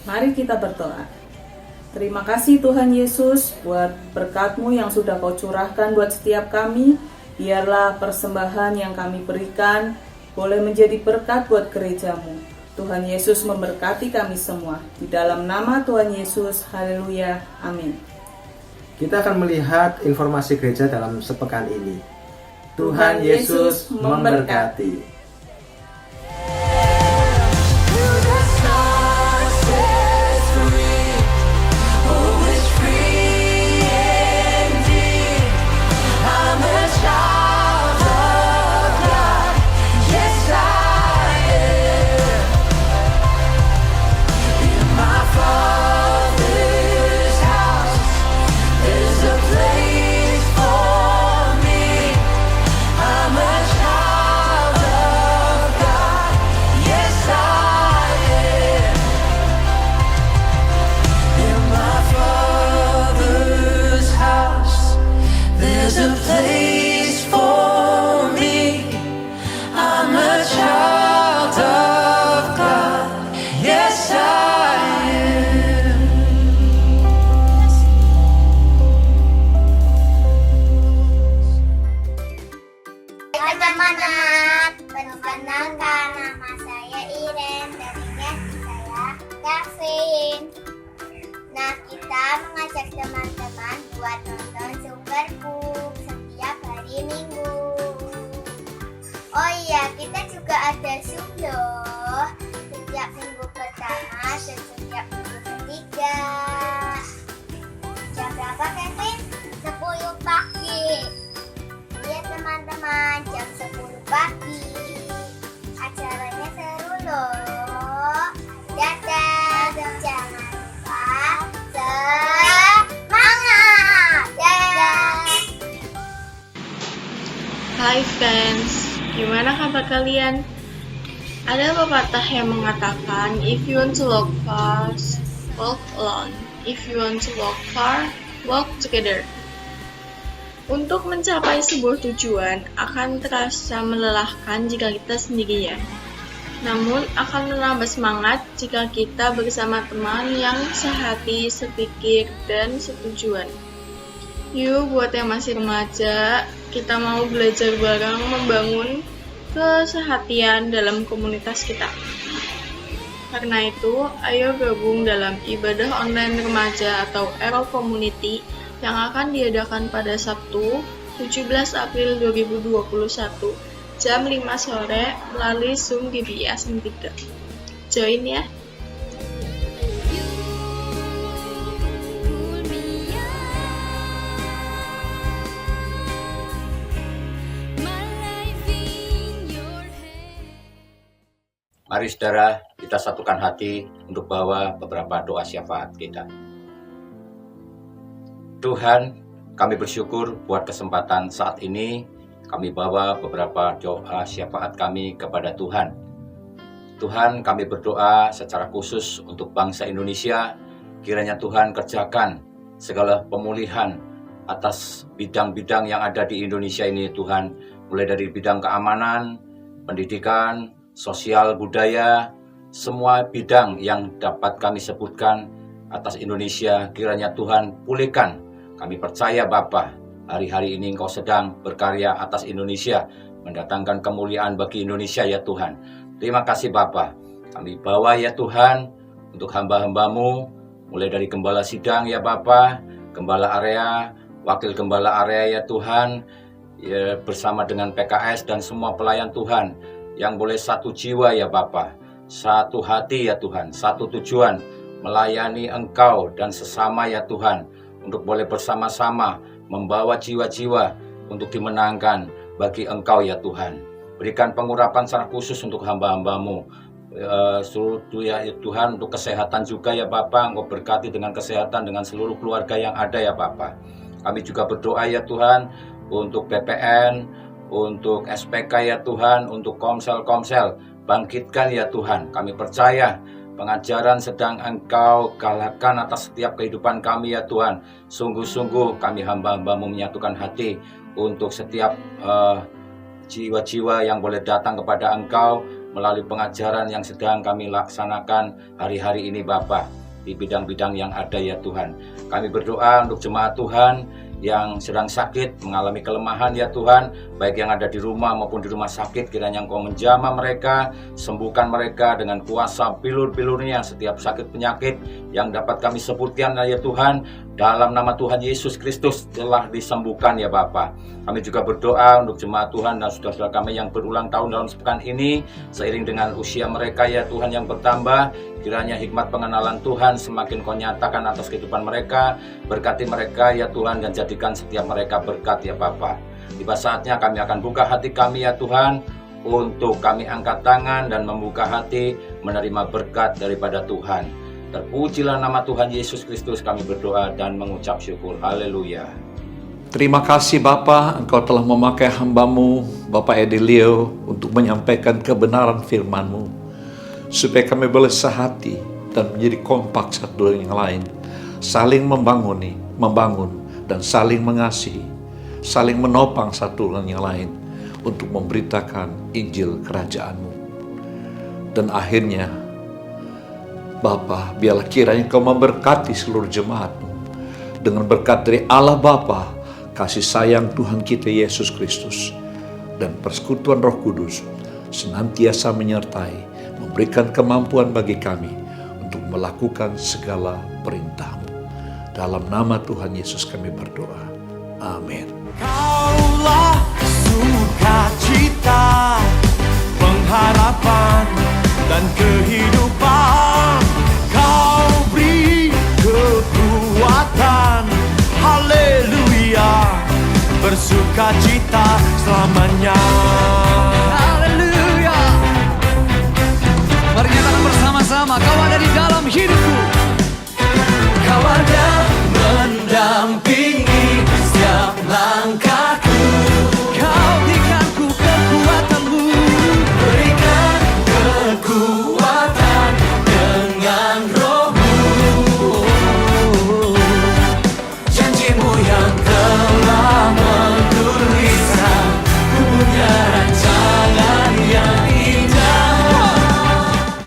Mari kita berdoa. Terima kasih Tuhan Yesus buat berkat-Mu yang sudah Kau curahkan buat setiap kami. Biarlah persembahan yang kami berikan boleh menjadi berkat buat gereja-Mu. Tuhan Yesus memberkati kami semua. Di dalam nama Tuhan Yesus, haleluya, amin. Kita akan melihat informasi gereja dalam sepekan ini. Tuhan Yesus memberkati. teman-teman, perkenalkan nama saya Iren, dari kelas saya Kevin. Nah, kita mengajak teman-teman buat nonton Superbook setiap hari Minggu. Oh iya, kita juga ada Zoom loh, setiap minggu pertama dan setiap minggu ketiga. Jam berapa, Kevin? 10 pagi. Iya teman-teman, jam 10 pagi. Acaranya seru loh. Dadah, jangan lupa semangat. Dadah. Hai fans, gimana kabar kalian? Ada pepatah yang mengatakan, if you want to walk fast, walk alone. If you want to walk far, walk together. Untuk mencapai sebuah tujuan akan terasa melelahkan jika kita sendirian. Namun akan menambah semangat jika kita bersama teman yang sehati, sepikir, dan setujuan. Yuk buat yang masih remaja, kita mau belajar bareng membangun kesehatian dalam komunitas kita. Karena itu, ayo gabung dalam ibadah online remaja atau Ero Community yang akan diadakan pada Sabtu 17 April 2021 jam 5 sore melalui Zoom GBI Asem 3. Join ya! Mari saudara, kita satukan hati untuk bawa beberapa doa syafaat kita. Tuhan, kami bersyukur buat kesempatan saat ini kami bawa beberapa doa syafaat kami kepada Tuhan. Tuhan, kami berdoa secara khusus untuk bangsa Indonesia, kiranya Tuhan kerjakan segala pemulihan atas bidang-bidang yang ada di Indonesia ini Tuhan, mulai dari bidang keamanan, pendidikan, sosial, budaya, semua bidang yang dapat kami sebutkan atas Indonesia, kiranya Tuhan pulihkan. Kami percaya Bapa, hari-hari ini Engkau sedang berkarya atas Indonesia, mendatangkan kemuliaan bagi Indonesia ya Tuhan. Terima kasih Bapa. Kami bawa ya Tuhan untuk hamba-hamba-Mu, mulai dari gembala sidang ya Bapa, gembala area, wakil gembala area ya Tuhan, ya, bersama dengan PKS dan semua pelayan Tuhan, yang boleh satu jiwa ya Bapa, satu hati ya Tuhan, satu tujuan, melayani Engkau dan sesama ya Tuhan, untuk boleh bersama-sama membawa jiwa-jiwa untuk dimenangkan bagi Engkau ya Tuhan. Berikan pengurapan secara khusus untuk hamba-hamba-Mu, seluruh ya Tuhan, untuk kesehatan juga ya Bapa. Engkau berkati dengan kesehatan dengan seluruh keluarga yang ada ya Bapa. Kami juga berdoa ya Tuhan untuk BPN, untuk SPK ya Tuhan, untuk komsel-komsel, bangkitkan ya Tuhan. Kami percaya pengajaran sedang Engkau galakkan atas setiap kehidupan kami ya Tuhan. Sungguh-sungguh kami hamba-hamba-Mu menyatukan hati untuk setiap jiwa-jiwa yang boleh datang kepada Engkau melalui pengajaran yang sedang kami laksanakan hari-hari ini Bapa, di bidang-bidang yang ada ya Tuhan. Kami berdoa untuk jemaat Tuhan yang sedang sakit, mengalami kelemahan ya Tuhan, baik yang ada di rumah maupun di rumah sakit, kiranya Engkau menjamah mereka, sembuhkan mereka dengan kuasa bilur-bilurnya setiap sakit penyakit yang dapat kami sebutkan ya Tuhan, dalam nama Tuhan Yesus Kristus telah disembuhkan ya Bapa. Kami juga berdoa untuk jemaat Tuhan dan saudara-saudara kami yang berulang tahun dalam sepekan ini, seiring dengan usia mereka ya Tuhan yang bertambah, kiranya hikmat pengenalan Tuhan semakin Kau nyatakan atas kehidupan mereka. Berkati mereka ya Tuhan, dan jadikan setiap mereka berkat ya Bapa. Tiba saatnya kami akan buka hati kami ya Tuhan, untuk kami angkat tangan dan membuka hati menerima berkat daripada Tuhan. Terpujilah nama Tuhan Yesus Kristus, kami berdoa dan mengucap syukur. Haleluya. Terima kasih Bapa, Engkau telah memakai hamba-Mu, Bapak Edilio, untuk menyampaikan kebenaran firman-Mu, supaya kami boleh sehati dan menjadi kompak satu dengan yang lain, saling membangun, dan saling mengasihi, saling menopang satu dengan yang lain, untuk memberitakan Injil Kerajaan-Mu. Dan akhirnya, Bapa, biarlah kiranya Engkau memberkati seluruh jemaat-Mu, dengan berkat dari Allah Bapa, kasih sayang Tuhan kita Yesus Kristus, dan persekutuan Roh Kudus senantiasa menyertai, memberikan kemampuan bagi kami untuk melakukan segala perintah-Mu. Dalam nama Tuhan Yesus kami berdoa. Amin. Kaulah sukacita, pengharapan dan kehidupan. Kau beri kekuatan, haleluya, bersukacita selamanya.